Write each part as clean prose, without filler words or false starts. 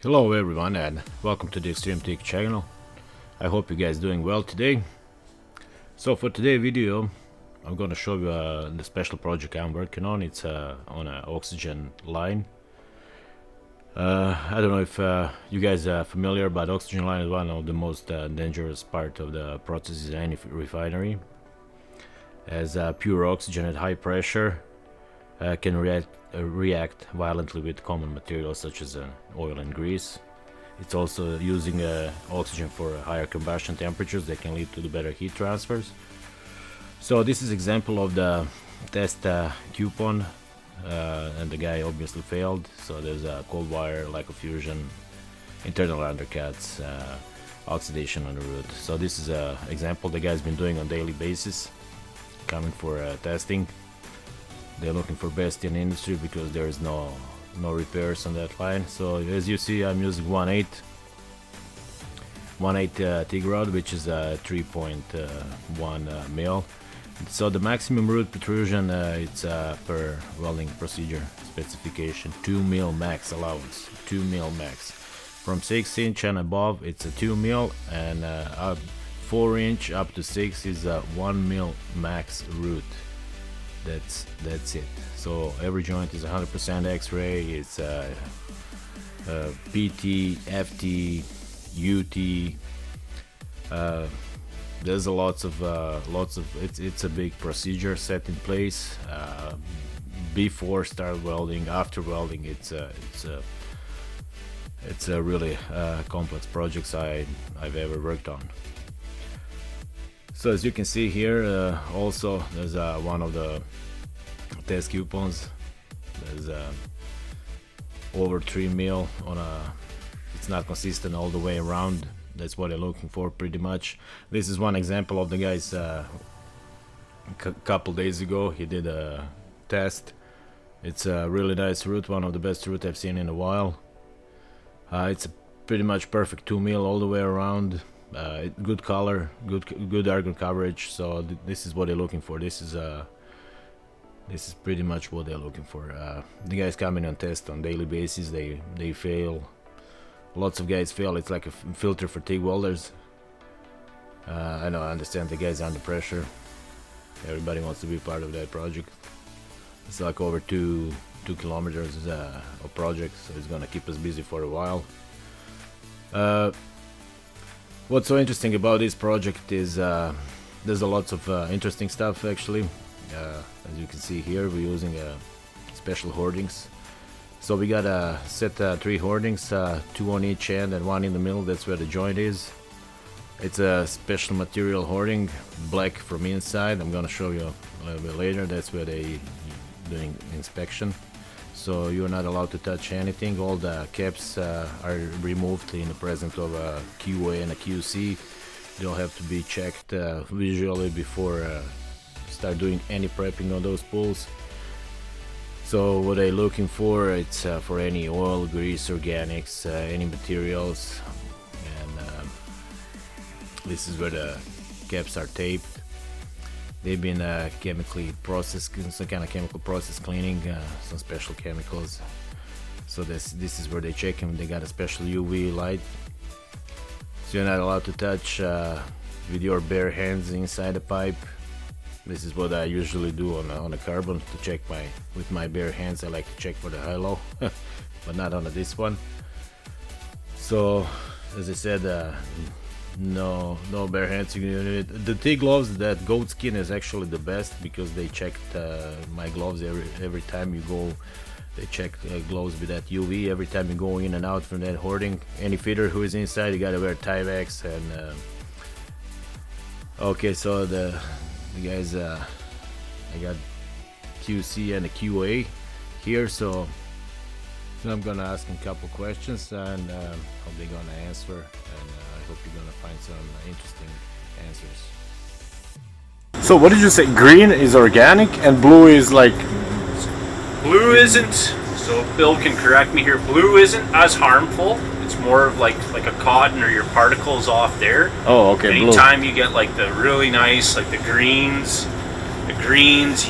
Hello everyone and welcome to the Extreme TIG channel. I hope you guys doing well today. So for today's video I'm gonna show you the special project I'm working on. It's on an oxygen line. I don't know if you guys are familiar, but oxygen line is one of the most dangerous part of the process in any refinery, as pure oxygen at high pressure can react violently with common materials such as oil and grease. It's also using oxygen for higher combustion temperatures that can lead to the better heat transfers. So this is example of the test coupon, and the guy obviously failed. So there's a cold wire, lack of fusion, internal undercuts, oxidation on the root. So this is an example the guy's been doing on daily basis, coming for testing. They're looking for best in the industry because there is no repairs on that line. So as you see, I'm using 1/8 TIG rod, which is a 3.1 mil. So the maximum root protrusion, it's per welding procedure specification 2 mil max allowance. 2 mil max. From 6 inch and above it's a 2 mil, and 4 inch up to 6 is a 1 mil max root. That's it. So every joint is 100% X-ray. It's PT, FT, UT. There's lots of it's a big procedure set in place before start welding. After welding, it's a really complex projects I've ever worked on. So as you can see here, also there's one of the test coupons. There's over 3 mil on a. It's not consistent all the way around. That's what they're looking for pretty much. This is one example of the guy's. Couple days ago he did a test. It's a really nice root, one of the best root I've seen in a while. It's a pretty much perfect 2 mil all the way around. Good color, good argon coverage. So this is what they're looking for. This is pretty much what they're looking for. The guys come in and test on daily basis. They fail. Lots of guys fail. It's like a filter for TIG welders. I know, I understand the guys are under pressure. Everybody wants to be part of that project. It's like over 2 kilometers of project, so it's gonna keep us busy for a while. What's so interesting about this project is there's a lots of interesting stuff actually. As you can see here, we're using special hoardings. So we got a set 3 hoardings, 2 on each end and 1 in the middle. That's where the joint is. It's a special material hoarding, black from inside. I'm gonna show you a little bit later. That's where they doing inspection. So you're not allowed to touch anything. All the caps are removed in the presence of a QA and a QC. They'll have to be checked visually before start doing any prepping on those spools. So what they're looking for, it's for any oil, grease, organics, any materials, and this is where the caps are taped. They've been chemically processed, some kind of chemical process cleaning, some special chemicals. So this is where they check them. They got a special UV light, so you're not allowed to touch with your bare hands inside the pipe. This is what I usually do on a carbon, to check with my bare hands. I like to check for the high-low, but not on this one. So as I said, no bare hands. The TIG gloves, that goat skin is actually the best, because they checked my gloves every time you go. They check gloves with that UV every time you go in and out from that hoarding. Any fitter who is inside, you gotta wear Tyvek. And okay, so the guys, I got QC and a QA here, so I'm gonna ask them a couple questions, and hope they're gonna answer, and I hope you're gonna find some interesting answers. So what did you say? Green is organic and blue is like... Blue isn't, so Bill can correct me here, blue isn't as harmful. It's more of like a cotton, or your particles off there. Oh, okay. Anytime you get like the really nice, like the greens,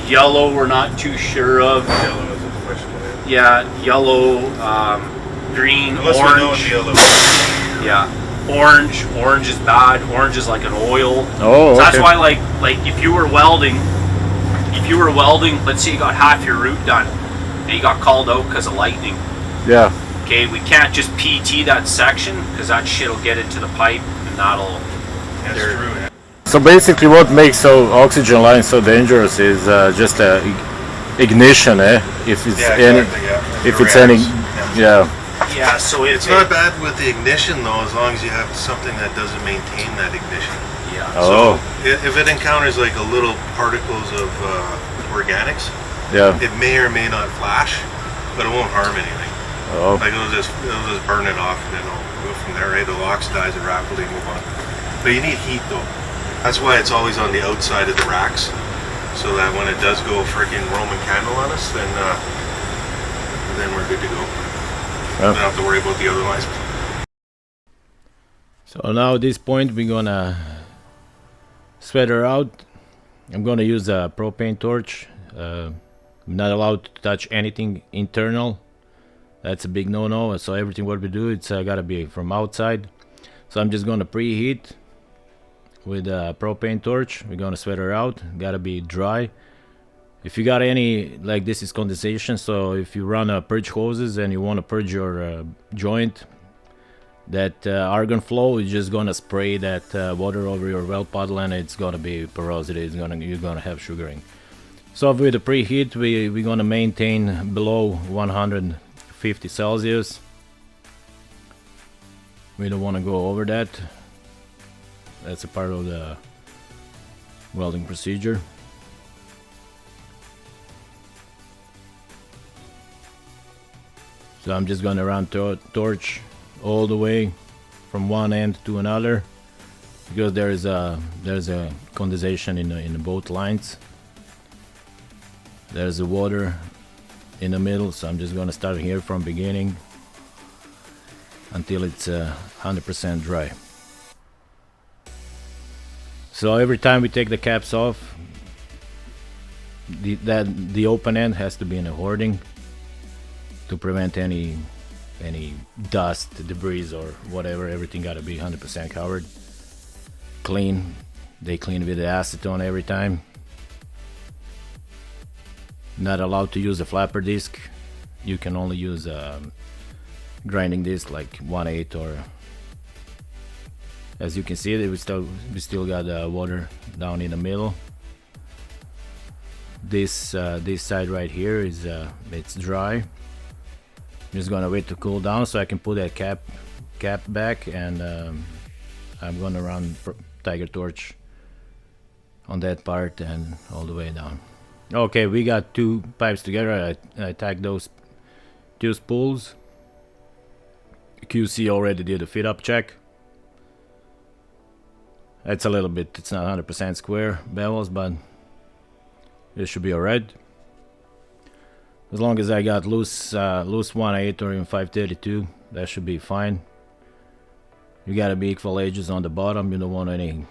yellow we're not too sure of. Yellow is a question. Yeah, yellow, green, Unless we know orange. it'd be a little. Yeah, orange is bad. Orange is like an oil. Oh, So that's okay. why like if you were welding, let's say you got half your route done, and you got called out because of lightning. Yeah. Okay, we can't just PT that section because that shit will get into the pipe and that'll. That's There. true. Yeah. So basically, what makes so oxygen line so dangerous is just ignition, eh? If it's Yeah, any, exactly, yeah. if The it's any, reactors, yeah. Yeah, so It's not bad with the ignition though, as long as you have something that doesn't maintain that ignition. Yeah. Oh, If it encounters like a little particles of organics, yeah. it may or may not flash, but it won't harm anything. Oh, Like it'll just burn it off and then it'll move from there. Right? It'll oxidize it rapidly and move on. But you need heat though. That's why it's always on the outside of the racks, so that when it does go freaking Roman candle on us, then we're good to go. Yeah. Don't have to worry about the other lines. So now at this point we're gonna sweat her out. I'm gonna use a propane torch. I'm not allowed to touch anything internal. That's a big no-no. So everything what we do, it's gotta be from outside. So I'm just gonna preheat with a propane torch. We're gonna sweat her out. Gotta be dry. If you got any, like this is condensation, so if you run purge hoses and you want to purge your joint, that argon flow is just gonna spray that water over your weld puddle, and it's gonna be porosity. You're gonna have sugaring. So with the preheat, we're gonna maintain below 150 Celsius. We don't want to go over that. That's a part of the welding procedure. So I'm just gonna run torch all the way from one end to another, because there's a condensation in the both lines. There's the water in the middle, so I'm just gonna start here from beginning until it's 100% dry. So every time we take the caps off, the open end has to be in a hoarding to prevent any dust, debris, or whatever. Everything got to be 100% covered. Clean. They clean with the acetone every time. Not allowed to use a flapper disc. You can only use a grinding disc like 1/8, or as you can see, we still got water down in the middle. This side right here is it's dry. I'm just gonna wait to cool down so I can put that cap back, and I'm gonna run Tiger torch on that part and all the way down. Okay, we got two pipes together. I tagged those two spools. QC already did a fit up check. It's a little bit, it's not 100% square bevels, but it should be alright. As long as I got loose 1/8 or even 532, that should be fine. You gotta be equal edges on the bottom. You don't want any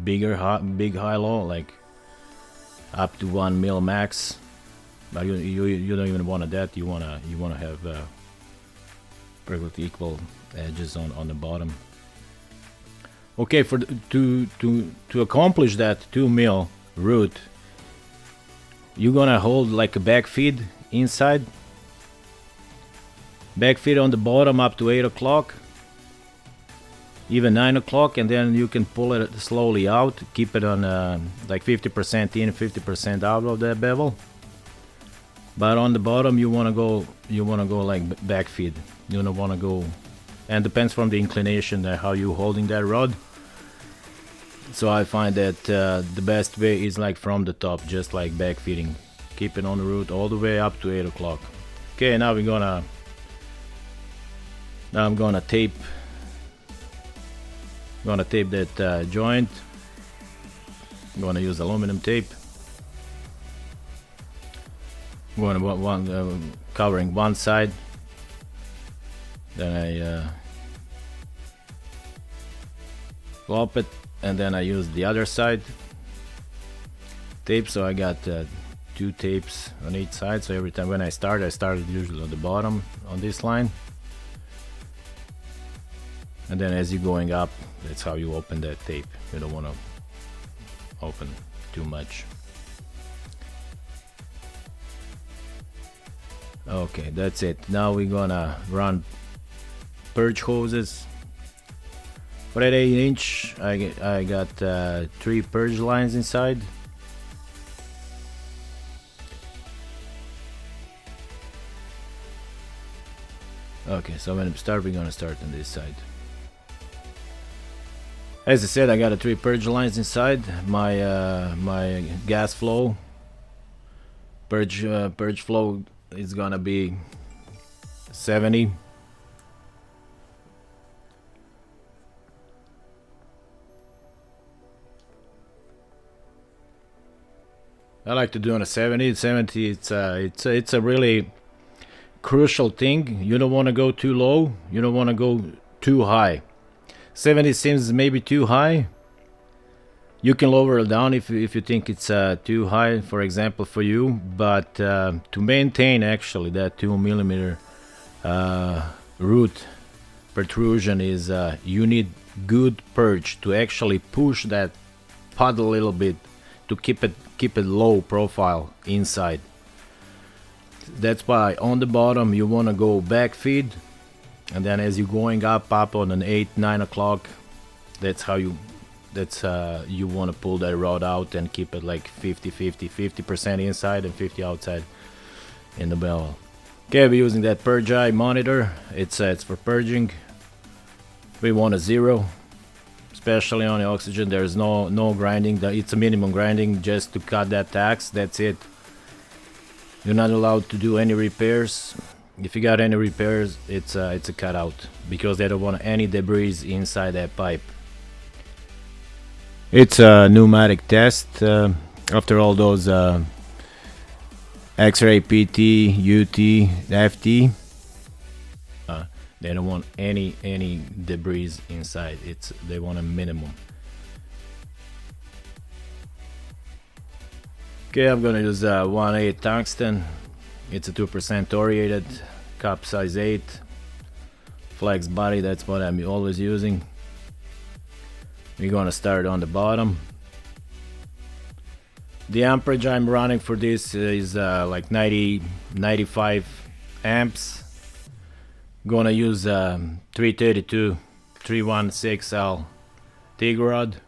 big high-low, like up to 1 mil max. But you don't even want that. You wanna have perfectly equal edges on the bottom. Okay, to accomplish that 2 mil root, you're gonna hold like a back feed inside, back feed on the bottom up to 8 o'clock, even 9 o'clock, and then you can pull it slowly out. Keep it on like 50% in, 50% out of that bevel. But on the bottom you wanna go like back feed. You don't wanna go, and depends from the inclination how you holding that rod. So I find that the best way is like from the top, just like back feeding. Keep it on the root all the way up to 8 o'clock. Okay, now I'm gonna tape that joint. I'm gonna use aluminum tape. I'm gonna covering one side. Then I flop it, and then I use the other side tape. So I got 2 tapes on each side. So every time when I started usually on the bottom on this line. And then as you're going up, that's how you open that tape. You don't want to open too much. Okay, that's it. Now we're gonna run purge hoses. For that 8-inch, I got 3 purge lines inside. Okay, so when we start, we're gonna start on this side. As I said, I got 3 purge lines inside. My gas flow, purge flow is gonna be 70. I like to do on a 70. 70, it's a really crucial thing. You don't want to go too low. You don't want to go too high. 70 seems maybe too high. You can lower it down if you think it's too high, for example, for you. But to maintain actually that 2mm root protrusion is you need good purge to actually push that pod a little bit to keep it low profile inside. That's why on the bottom you want to go back feed, and then as you're going up on an 8-9 o'clock, that's how you want to pull that rod out and keep it like 50% inside and 50 outside in the barrel. Okay, we're using that purge eye monitor. It's for purging. We want a 0. Especially on the oxygen, there's no grinding. It's a minimum grinding just to cut that tax. That's it. You're not allowed to do any repairs. If you got any repairs, it's a cutout because they don't want any debris inside that pipe. It's a pneumatic test. After all those X-ray, PT, UT, FT. They don't want any debris inside. They want a minimum. Okay, I'm gonna use 1/8 tungsten. It's a 2% thoriated, cup size 8, flex body. That's what I'm always using. We're gonna start on the bottom. The amperage I'm running for this is like 95 amps. Gonna use 332 316L TIG rod.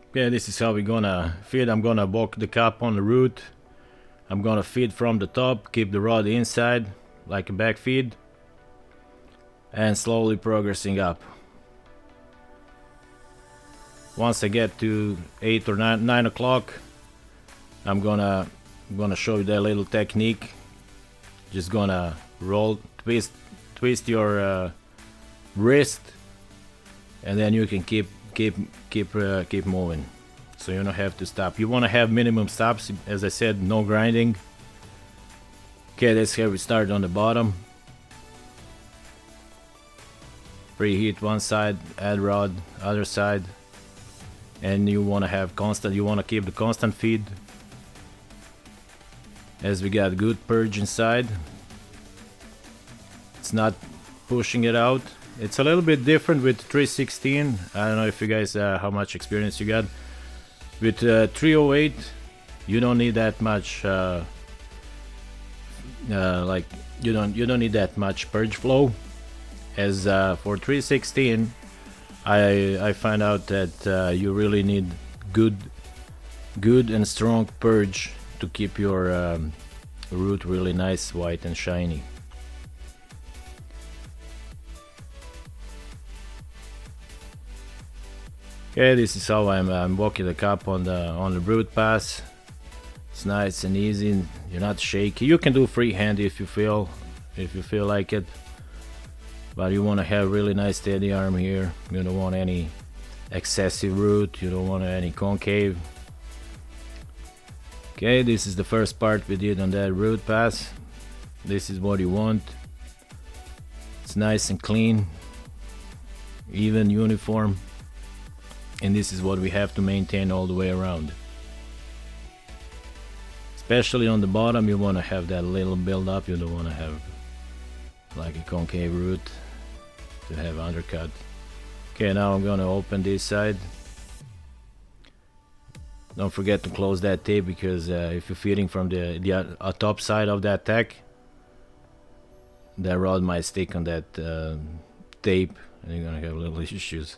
Okay, this is how we're gonna feed. I'm gonna walk the cap on the root. I'm gonna feed from the top, keep the rod inside like a back feed, and slowly progressing up. Once I get to 8 or 9 o'clock, I'm gonna show you that little technique. Just gonna roll, twist your wrist, and then you can keep moving. So you don't have to stop. You want to have minimum stops. As I said, no grinding. Okay, that's how we start on the bottom. Preheat one side, add rod, other side, and you want to have constant. You want to keep the constant feed. As we got good purge inside, it's not pushing it out. It's a little bit different with 316. I don't know if you guys how much experience you got. With 308, you don't need that much. Like you don't need that much purge flow. As for 316, I find out that you really need good and strong purge to keep your root really nice, white and shiny. Okay, this is how I'm walking the cup on the root pass. It's nice and easy. You're not shaky. You can do freehand if you feel like it, but you want to have really nice steady arm here. You don't want any excessive root. You don't want any concave. Okay, this is the first part we did on that root pass. This is what you want. It's nice and clean, even, uniform. and this is what we have to maintain all the way around. Especially on the bottom, you want to have that little build up. You don't want to have like a concave root to have undercut. Okay, now I'm gonna open this side. Don't forget to close that tape, because if you're feeding from the top side of that tack, that rod might stick on that tape, and you're gonna have little issues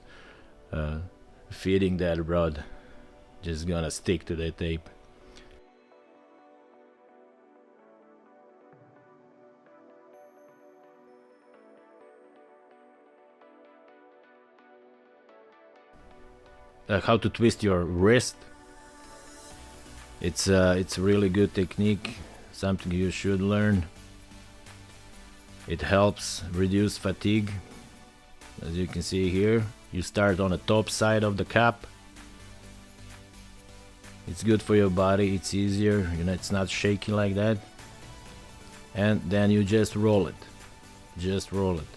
feeding that rod. Just gonna stick to that tape. How to twist your wrist. It's a really good technique, something you should learn. It helps reduce fatigue. As you can see here, you start on the top side of the cap. It's good for your body, it's easier, you know, it's not shaky like that. And then you just roll it. Just roll it.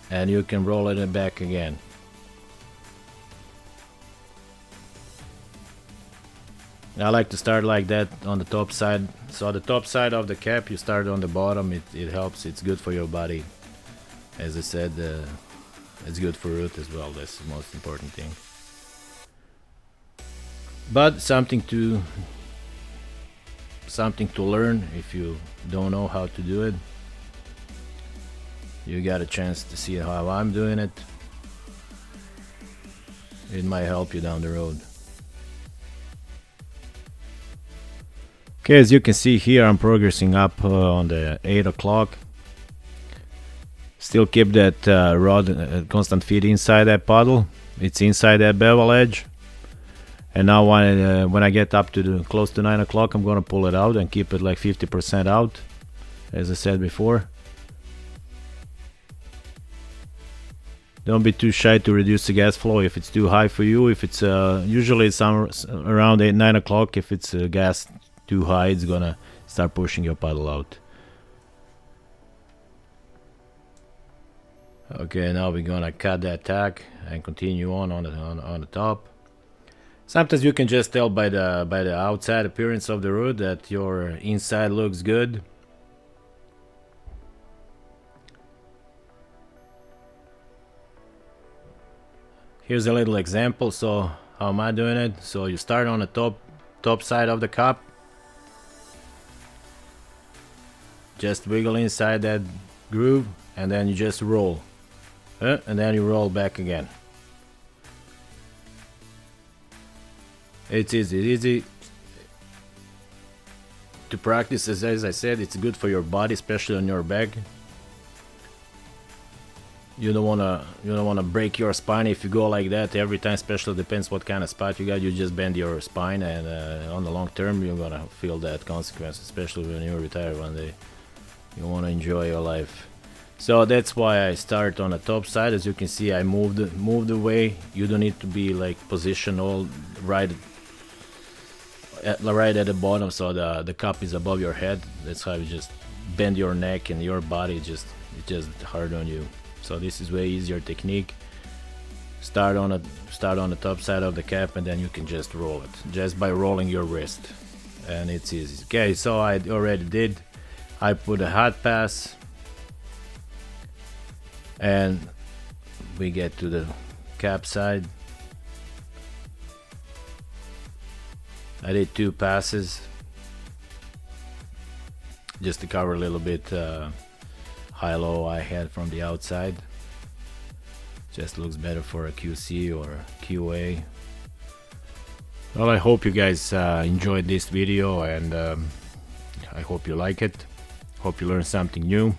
And you can roll it back again. I like to start like that on the top side. So the top side of the cap, you start on the bottom. It helps. It's good for your body. As I said, it's good for root as well. That's the most important thing. But something to learn. If you don't know how to do it, you got a chance to see how I'm doing it. It might help you down the road. Okay, as you can see here, I'm progressing up on the 8 o'clock. Still keep that rod constant feed inside that puddle. It's inside that bevel edge. And now when I get up to close to 9 o'clock, I'm gonna pull it out and keep it like 50% out, as I said before. Don't be too shy to reduce the gas flow if it's too high for you. If it's usually it's around 8, 9 o'clock. If it's gas too high, it's gonna start pushing your puddle out. Okay, now we're gonna cut that tack and continue on the top. Sometimes you can just tell by the outside appearance of the root that your inside looks good. Here's a little example. So how am I doing it? So you start on the top side of the cup. Just wiggle inside that groove, and then you just roll, and then you roll back again. It's easy to practice. As I said, it's good for your body, especially on your back. You don't wanna break your spine if you go like that every time. Especially depends what kind of spot you got. You just bend your spine, and on the long term, you're gonna feel that consequence, especially when you retire one day. You want to enjoy your life. So that's why I start on the top side. As you can see, I moved away. You don't need to be like positioned all right at the bottom, so the cup is above your head. That's how you just bend your neck, and your body just hard on you. So this is way easier technique. Start on the top side of the cap, and then you can just roll it just by rolling your wrist, and it's easy. Okay, so I already did. I put a hot pass, and we get to the cap side. I did 2 passes just to cover a little bit high-low I had from the outside. Just looks better for a QC or QA. Well, I hope you guys enjoyed this video, and I hope you like it. Hope you learned something new.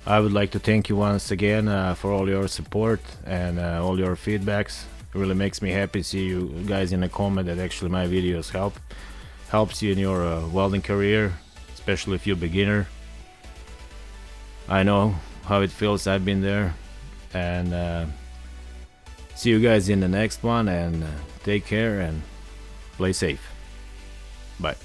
I would like to thank you once again for all your support and all your feedbacks. It really makes me happy to see you guys in the comment that actually my videos helps you in your welding career, especially if you're a beginner. I know how it feels. I've been there. And see you guys in the next one, and take care and play safe. Bye.